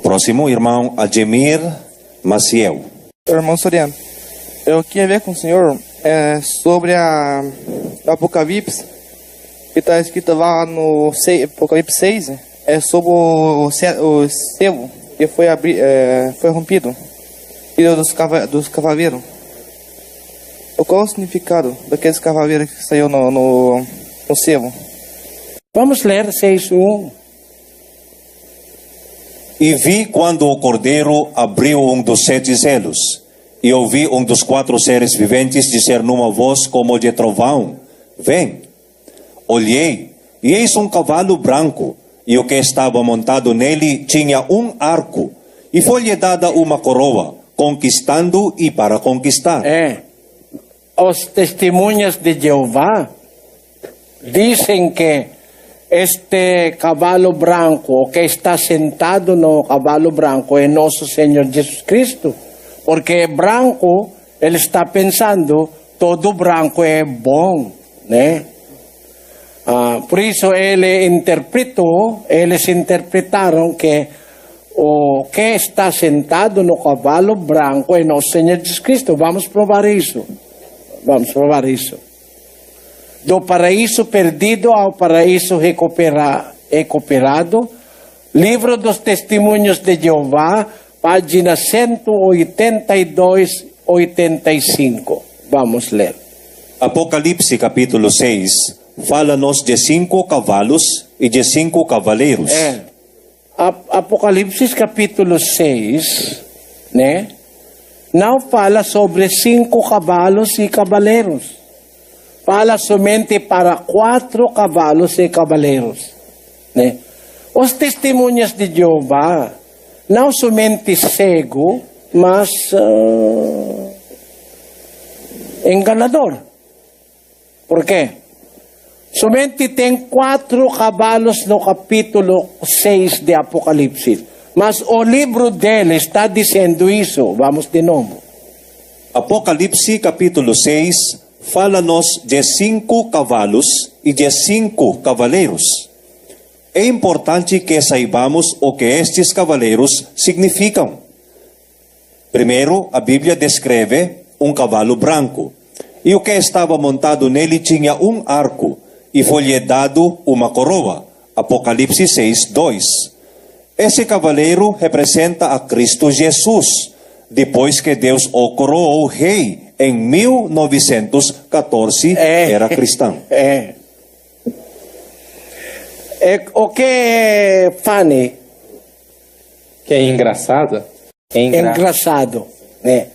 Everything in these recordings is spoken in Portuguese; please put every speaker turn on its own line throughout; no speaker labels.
Próximo, irmão Ademir Maciel.
Irmão Soriano, eu queria ver com o senhor sobre a Apocalipse, que está escrito lá no Apocalipse 6, é sobre o selo que foi rompido, filho dos cavaleiros. Qual é o significado daqueles cavaleiros que saiu no selo?
Vamos ler 6:1.
E vi quando o Cordeiro abriu um dos 7 selos, e ouvi um dos 4 seres viventes dizer numa voz como de trovão: Vem. Olhei, e eis um cavalo branco, e o que estava montado nele tinha um arco, e foi-lhe dada uma coroa, conquistando e para conquistar.
Os testemunhas de Jeová dizem que este cavalo branco, o que está sentado no cavalo branco, é nosso Senhor Jesus Cristo. Porque branco, ele está pensando, todo branco é bom, né? Por isso eles interpretaram que o que está sentado no cavalo branco é nosso Senhor Jesus Cristo. Vamos provar isso. Do paraíso perdido ao paraíso recuperado. Livro dos Testemunhos de Jeová, página 182, 85. Vamos ler.
Apocalipse capítulo 6 fala-nos de 5 cavalos e de 5 cavaleiros.
Apocalipse capítulo 6, né? Não fala sobre 5 cavalos e cavaleiros. Fala somente para 4 cavalos e cavaleiros, né? Os testemunhas de Jeová não somente cego, mas enganador. Por quê? Somente tem 4 cavalos no capítulo 6 de Apocalipse. Mas o livro dele está dizendo isso. Vamos de novo.
Apocalipse capítulo 6 fala-nos de 5 cavalos e de 5 cavaleiros. É importante que saibamos o que estes cavaleiros significam. Primeiro, a Bíblia descreve um cavalo branco, e o que estava montado nele tinha um arco, e foi-lhe dado uma coroa. Apocalipse 6:2. Esse cavaleiro representa a Cristo Jesus, depois que Deus o coroou rei em 1914, era cristão.
O que é funny?
Que é engraçado?
Engraçado, né?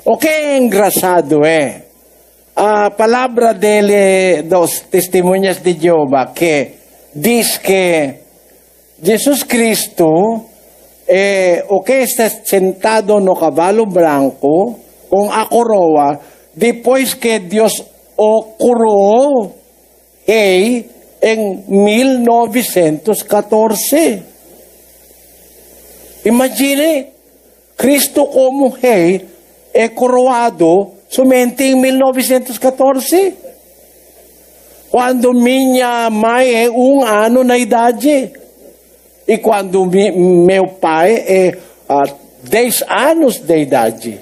O que é engraçado é a palavra dele, dos testemunhas de Jeová, que diz que Jesus Cristo é o que está sentado no cavalo branco com a coroa, depois que Deus o coroou rei em 1914. Imagine, Cristo como rei é coroado somente em 1914. Quando minha mãe é 1 ano na idade. E quando meu pai é 10 anos de idade.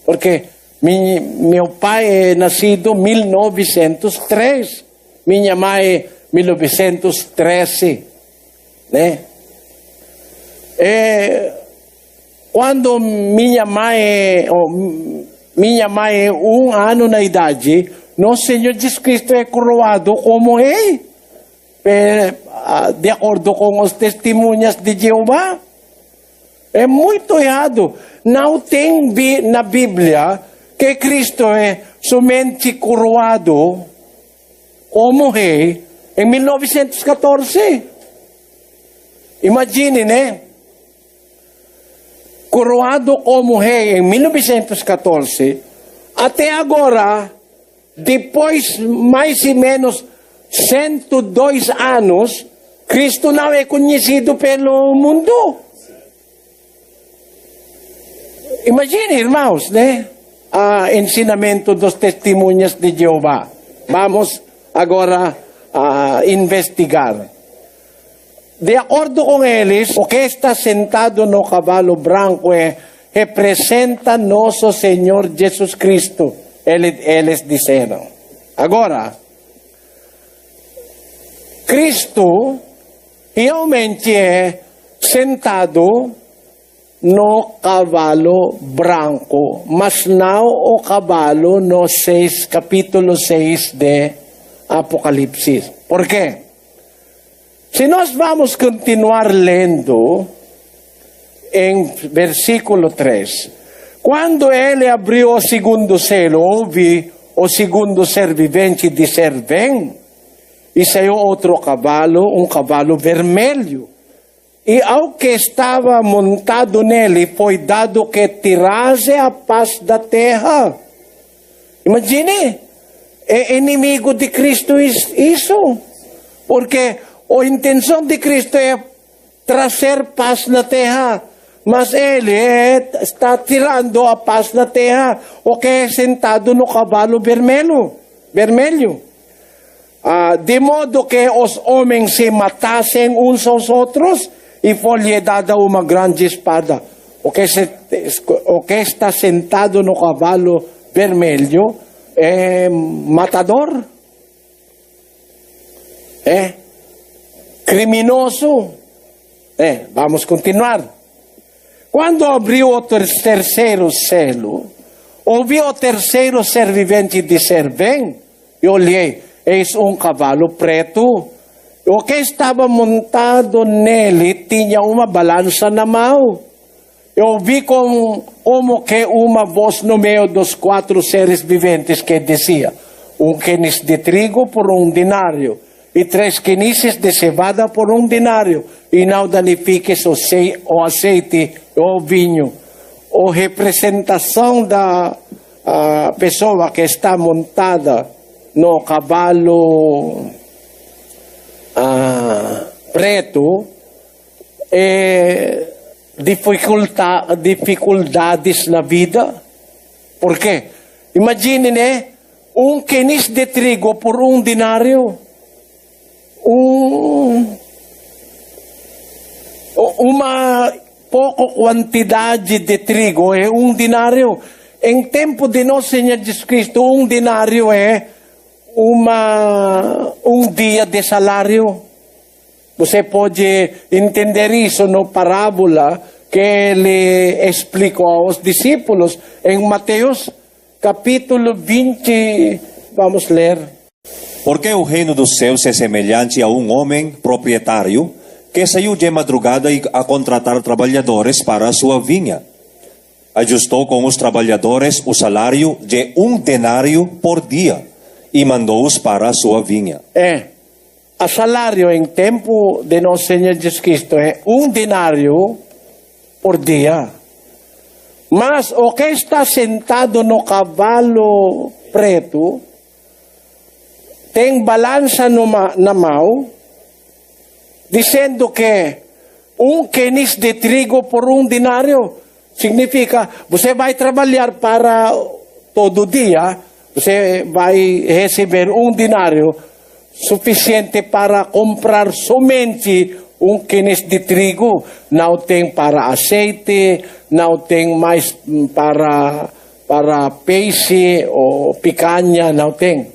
Porque meu pai é nascido em 1903. Minha mãe 1913, né? Quando minha mãe é 1 ano na idade, nosso Senhor Jesus Cristo é coroado como rei, de acordo com os testemunhas de Jeová. É muito errado. Não tem na Bíblia que Cristo é somente coroado como rei em 1914. Imagine, né? Coroado como rei em 1914, até agora, depois mais ou menos 102 anos, Cristo não é conhecido pelo mundo. Imagine, irmãos, né? Ensinamento dos testemunhas de Jeová. Vamos agora investigar. de acordo com eles, o que está sentado no cavalo branco representa nosso Senhor Jesus Cristo. Eles disseram. Agora, Cristo realmente é sentado no cavalo branco, mas não o cavalo no capítulo 6 de Apocalipse. Por quê? Se nós vamos continuar lendo em versículo 3, quando ele abriu o segundo selo, ouvi o segundo ser vivente dizer: vem, e saiu outro cavalo, um cavalo vermelho. E ao que estava montado nele, foi dado que tirasse a paz da terra. Imagine, é inimigo de Cristo isso. Porque a intenção de Cristo é trazer paz na terra. Mas ele está tirando a paz da terra, o que é sentado no cavalo vermelho. De modo que os homens se matassem uns aos outros, e foi-lhe dada uma grande espada. O que está sentado no cavalo vermelho é matador, é criminoso. Vamos continuar. Quando abriu o terceiro selo, ouvi o terceiro ser vivente dizer: vem. E olhei, eis um cavalo preto. O que estava montado nele tinha uma balança na mão. Eu vi como que uma voz no meio dos 4 seres viventes que dizia: um queniz de trigo por 1 denário, e 3 quenices de cevada por 1 denário, e não danifiques o azeite ou o vinho. A representação da pessoa que está montada no cavalo preto é dificuldades na vida. Por quê? Imagine, um queniz de trigo por 1 denário. Uma pouca quantidade de trigo é 1 denário. Em tempo de nosso Senhor Jesus Cristo, 1 denário é um dia de salário. Você pode entender isso no parábola que ele explicou aos discípulos em Mateus capítulo 20. Vamos ler.
Porque o reino dos céus é semelhante a um homem proprietário que saiu de madrugada a contratar trabalhadores para a sua vinha. Ajustou com os trabalhadores o salário de 1 denário por dia e mandou-os para a sua vinha.
O salário em tempo de nosso Senhor Jesus Cristo é 1 denário por dia. Mas o que está sentado no cavalo preto tem balança na mão, dizendo que 1 queniz de trigo por 1 denário significa você vai trabalhar para todo dia, você vai receber 1 denário suficiente para comprar somente 1 queniz de trigo. Não tem para azeite, não tem mais para peixe ou picanha, não tem.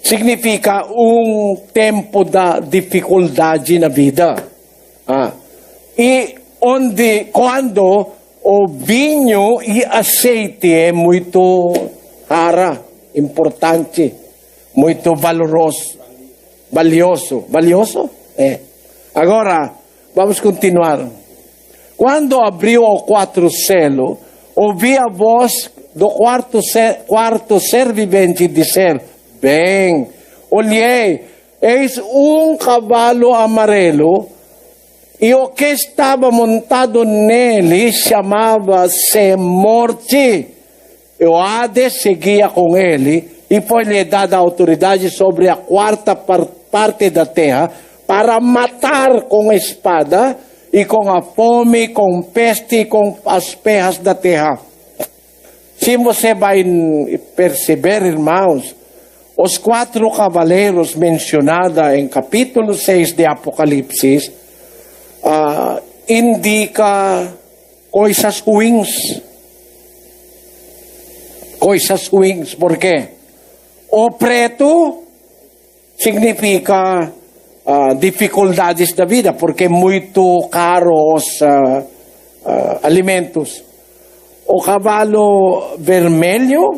Significa um tempo da dificuldade na vida. E quando o vinho e azeite é muito raro, importante, muito valioso. Valioso? Agora, vamos continuar. Quando abriu o 4 selo, ouvi a voz do quarto ser vivente dizer: bem, olhei, eis um cavalo amarelo, e o que estava montado nele chamava-se Morte. E o Hades seguia com ele, e foi-lhe dada autoridade sobre a 4ª parte da terra, para matar com espada, e com a fome, com peste, e com as ferras da terra. Se você vai perceber, irmãos, os 4 cavaleiros mencionada em capítulo 6 de Apocalipsis indica coisas ruins. Coisas ruins. Por quê? O preto significa dificuldades da vida, porque muito caro os alimentos. O cavalo vermelho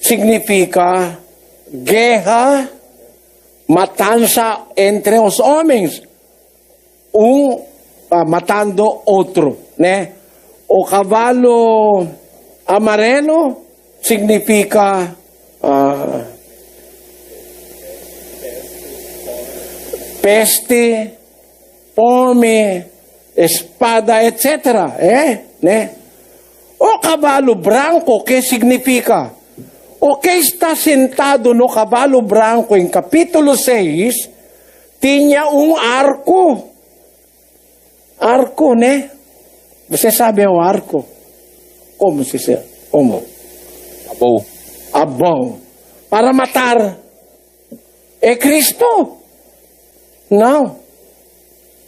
significa guerra, matança entre os homens, matando outro, né? O cavalo amarelo significa peste, fome, espada, etc. Né? O cavalo branco, que significa? O que está sentado no cavalo branco em capítulo 6 tinha arco. Arco, né? Você sabe o arco? Como se chama? Como?
Abou.
Abão. Para matar. É Cristo? Não.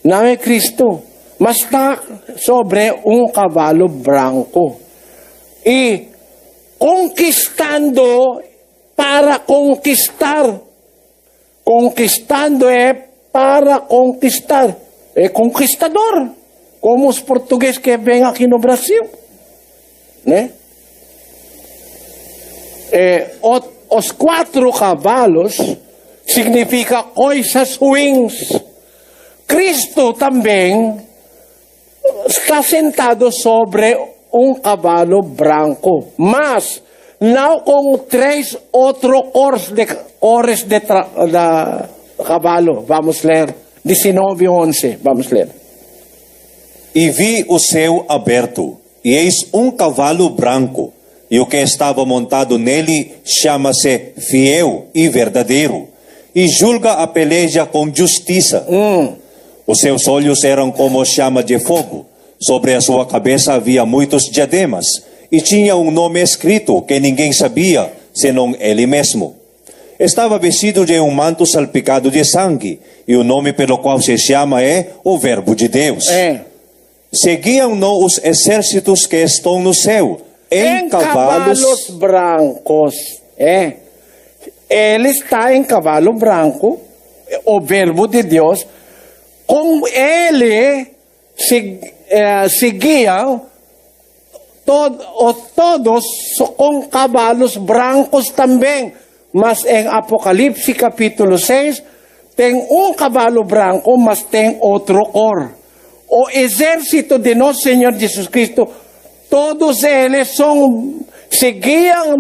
Não é Cristo. Mas está sobre cavalo branco. E conquistando para conquistar. Conquistando é para conquistar. É conquistador. Como os portugueses que vêm aqui no Brasil. Né? Os 4 cavalos significa coisas ruins. Cristo também está sentado sobre cavalo branco, mas não com 3 outros cores de cavalo. Vamos ler 19:11. Vamos ler.
E vi o céu aberto, e eis cavalo branco, e o que estava montado nele chama-se Fiel e Verdadeiro, e julga a peleja com justiça. Os seus olhos eram como chama de fogo, sobre a sua cabeça havia muitos diademas, e tinha nome escrito que ninguém sabia, senão ele mesmo. Estava vestido de manto salpicado de sangue, e o nome pelo qual se chama é o Verbo de Deus. Seguiam-no os exércitos que estão no céu, em cavalos
brancos. Ele está em cavalo branco, o Verbo de Deus. Com ele seguiam todos com cavalos brancos também. Mas em Apocalipse capítulo 6, tem cavalo branco, mas tem outro cor. O exército de nosso Senhor Jesus Cristo, todos eles seguiam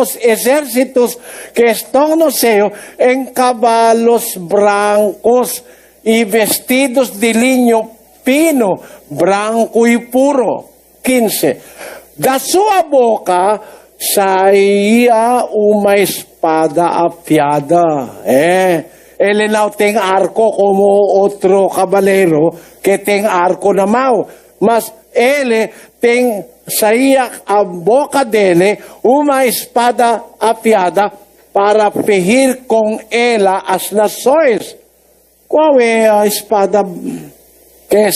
os exércitos que estão no céu em cavalos brancos e vestidos de linho fino, branco e puro. 15. Da sua boca saía uma espada afiada. Ele não tem arco como outro cavaleiro que tem arco na mão, mas ele saía a boca dele uma espada afiada para ferir com ela as nações. Qual é a espada que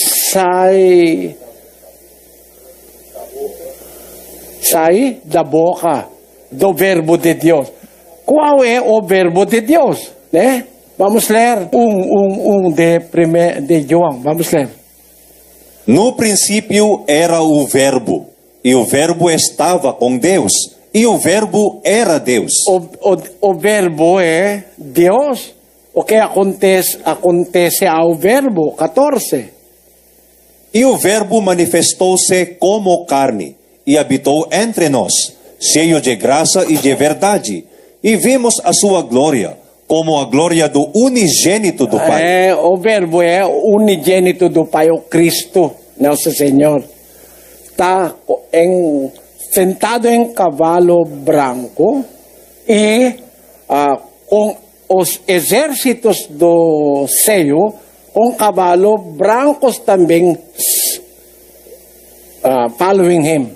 sai da boca do Verbo de Deus? Qual é o Verbo de Deus? Né? Vamos ler de João. Vamos ler.
No princípio era o Verbo, e o Verbo estava com Deus, e o Verbo era Deus.
O Verbo é Deus. O que acontece ao Verbo? 14.
E o Verbo manifestou-se como carne, e habitou entre nós, cheio de graça e de verdade, e vimos a sua glória, como a glória do unigênito do Pai.
O Verbo é o unigênito do Pai, o Cristo, nosso Senhor. Está sentado em cavalo branco e com os exércitos do céu, com cavalo brancos também, following him,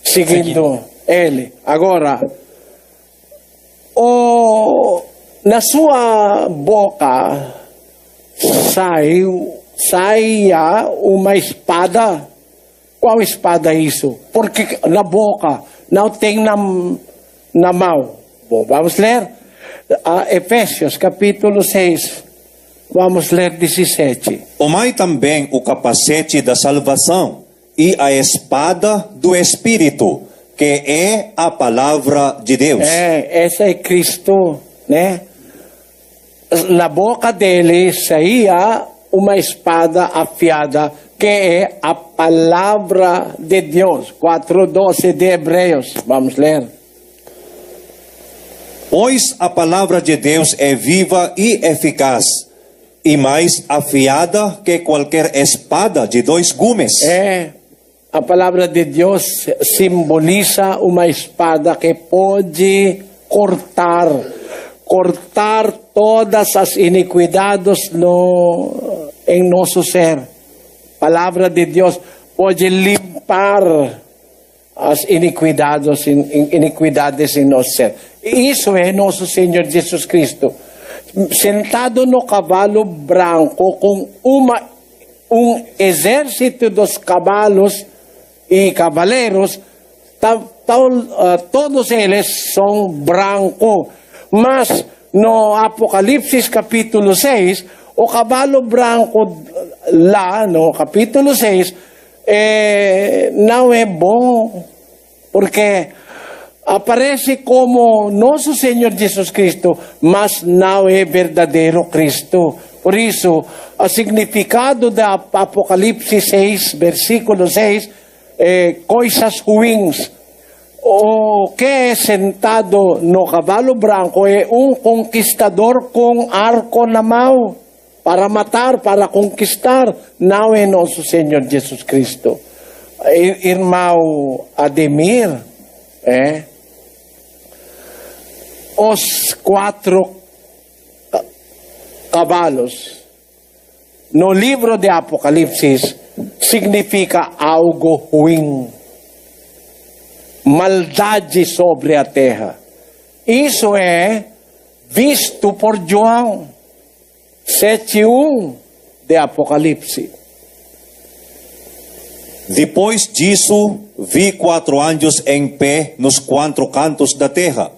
seguindo ele. Agora, O na sua boca saia uma espada. Qual espada é isso? Porque na boca não tem na mão. Bom, vamos ler Efésios capítulo 6. Vamos ler 17.
Tomai também o capacete da salvação e a espada do Espírito, que é a palavra de Deus.
Essa é Cristo, né? Na boca dele saía uma espada afiada, que é a palavra de Deus. 4:12 de Hebreus. Vamos ler.
Pois a palavra de Deus é viva e eficaz, e mais afiada que qualquer espada de 2 gumes.
A palavra de Deus simboliza uma espada que pode cortar todas as iniquidades em nosso ser. A palavra de Deus pode limpar as iniquidades em nosso ser. Isso é nosso Senhor Jesus Cristo, sentado no cavalo branco com um exército dos cavalos e cavaleiros. Todos eles são brancos, mas no Apocalipse capítulo 6, o cavalo branco lá no capítulo 6 não é bom, porque aparece como nosso Senhor Jesus Cristo, mas não é verdadeiro Cristo. Por isso, o significado da Apocalipse 6, versículo 6, coisas ruins. O que é sentado no cavalo branco é um conquistador com arco na mão, para matar, para conquistar. Não é nosso Senhor Jesus Cristo. Irmão Ademir, os 4 cavalos no livro de Apocalipse significa algo ruim, maldade sobre a terra. Isso é visto por João 7:1 de Apocalipse.
Depois disso, vi 4 anjos em pé nos 4 cantos da terra,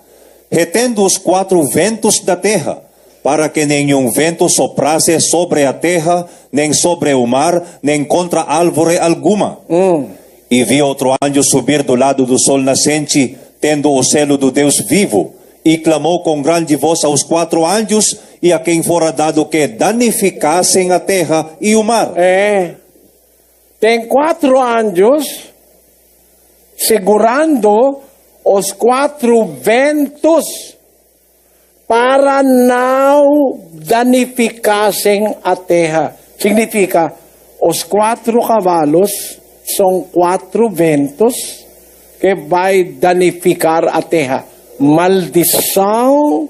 retendo os 4 ventos da terra, para que nenhum vento soprasse sobre a terra, nem sobre o mar, nem contra árvore alguma. E vi outro anjo subir do lado do sol nascente, tendo o selo do Deus vivo, e clamou com grande voz aos 4 anjos, e a quem fora dado que danificassem a terra e o mar.
Tem 4 anjos segurando os 4 ventos para não danificassem a terra. Significa, os 4 cavalos são 4 ventos que vai danificar a terra. Maldição,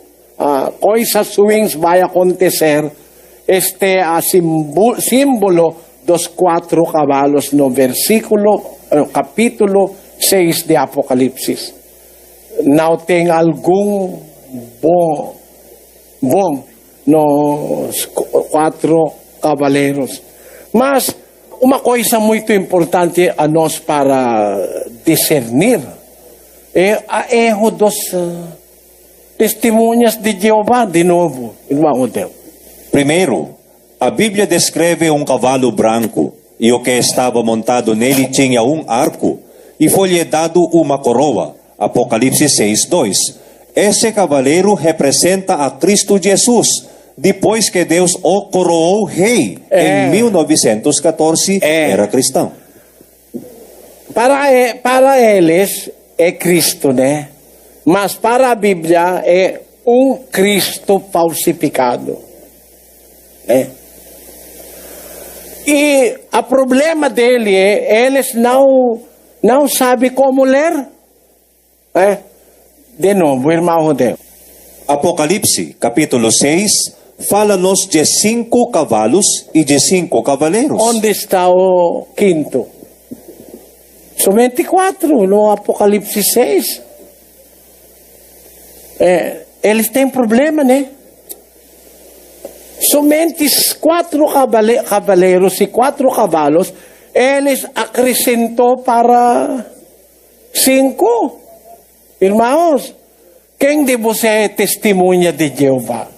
coisas ruins vai acontecer. Este é o símbolo dos 4 cavalos no capítulo 6 de Apocalipse. Não tem algum bom nos 4 cavaleiros. Mas uma coisa muito importante a nós para discernir é a erro dos testemunhas de Jeová, de novo, irmão Odeu.
Primeiro, a Bíblia descreve um cavalo branco, e o que estava montado nele tinha um arco, e foi-lhe dado uma coroa. Apocalipse 6:2. Esse cavaleiro representa a Cristo Jesus, depois que Deus o coroou rei. Em 1914, era cristão.
Para eles é Cristo, né? Mas para a Bíblia é um Cristo falsificado. E o problema dele é eles não sabem como ler. De novo, irmão Rodel.
Apocalipse, capítulo 6, fala-nos de 5 cavalos e de 5 cavaleiros.
Onde está o quinto? Somente 4 no Apocalipse 6. eles têm problema, né? Somente 4 cavaleiros e 4 cavalos, eles acrescentou para 5. Irmãos, quem de você é testemunha de Jeová?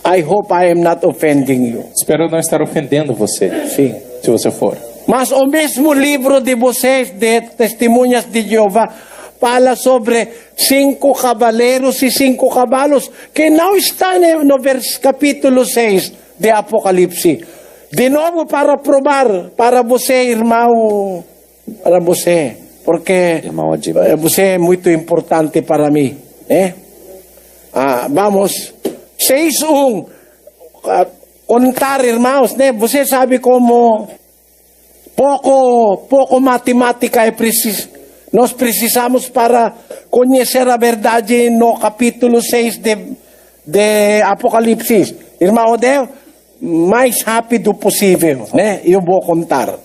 I hope I am not offending you.
Espero não estar ofendendo você,
Sim.
se você for.
Mas o mesmo livro de vocês, de Testemunhas de Jeová, fala sobre 5 cavaleiros e 5 cavalos, que não está no capítulo 6 de Apocalipse. De novo, para provar, para você, irmão, para você, porque
Irmão Adimir.
você é muito importante para mim, né? Vamos, 6:1, contar, irmãos, né? Você sabe como pouco matemática é preciso. Nós precisamos para conhecer a verdade no capítulo 6 de Apocalipse. Irmão Odeu, mais rápido possível, né? Eu vou contar.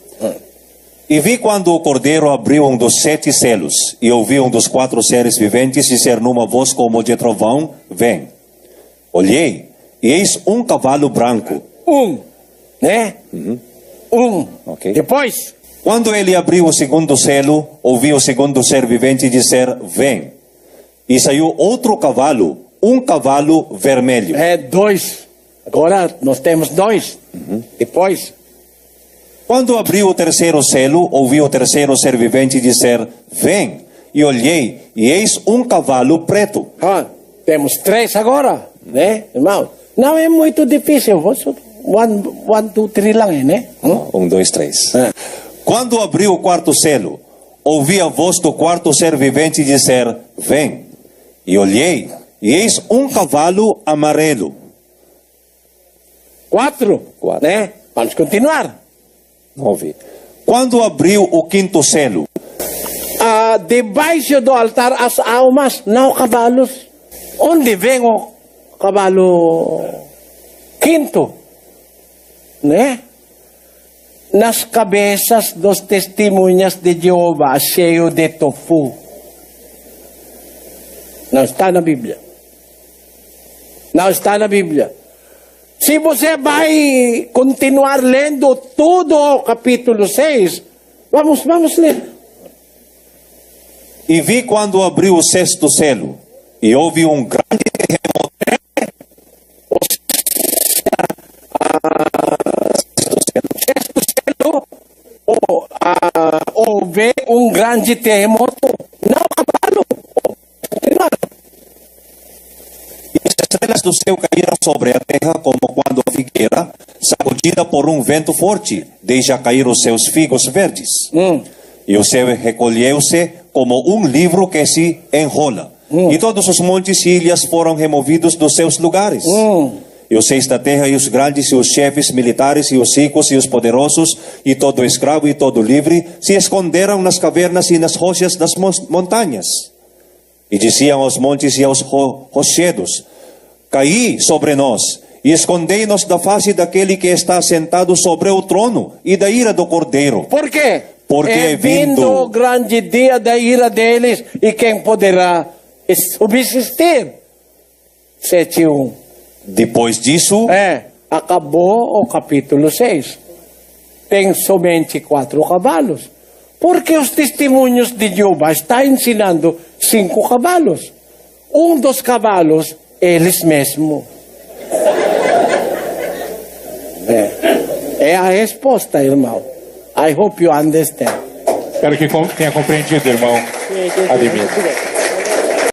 E vi quando o Cordeiro abriu um dos 7 selos, e ouvi um dos 4 seres viventes dizer numa voz como de trovão: vem. Olhei, e eis um cavalo branco.
Né?
Ok.
Depois,
Quando ele abriu o segundo selo, ouvi o segundo ser vivente dizer: vem. E saiu outro cavalo, um cavalo vermelho.
2. Agora nós temos 2. Depois,
Quando abriu o terceiro selo, ouvi o terceiro ser vivente dizer: vem. E olhei, e eis um cavalo preto.
temos 3 agora, né, irmão? Não é muito difícil. 1, 2, 3 lang, né?
1, 2, 3. Quando abriu o quarto selo, ouvi a voz do quarto ser vivente dizer: vem. E olhei, e eis um cavalo amarelo.
4,
Quatro.
né? Vamos continuar.
9. Quando abriu o quinto selo,
Debaixo do altar as almas, não cavalos. Onde vem o cavalo quinto? Né? Nas cabeças dos testemunhas de Jeová, cheio de tofu. Não está na Bíblia. Não está na Bíblia. Se você vai continuar lendo todo o capítulo 6, vamos ler.
e vi quando abriu o sexto selo, e houve um grande
Houve um grande terremoto. Não, cavalo.
E as estrelas do céu caíram sobre a terra como quando a figueira, sacudida por um vento forte, deixa cair os seus figos verdes. E o céu recolheu-se como um livro que se enrola. E todos os montes e ilhas foram removidos dos seus lugares. E os 6 da terra, e os grandes, e os chefes militares, e os ricos, e os poderosos, e todo escravo, e todo livre, se esconderam nas cavernas e nas rochas das montanhas. E diziam aos montes e aos rochedos: caí sobre nós, e escondei-nos da face daquele que está sentado sobre o trono, e da ira do Cordeiro.
Por quê?
Porque
é vindo o grande dia da ira deles, e quem poderá subsistir? 7:1.
Depois disso,
Acabou o capítulo 6. Tem somente 4 cavalos. Porque os testemunhos de Jeová estão ensinando 5 cavalos. Um dos cavalos, eles mesmos. É a resposta, irmão. I hope you understand.
Espero que tenha compreendido, irmão Ademir.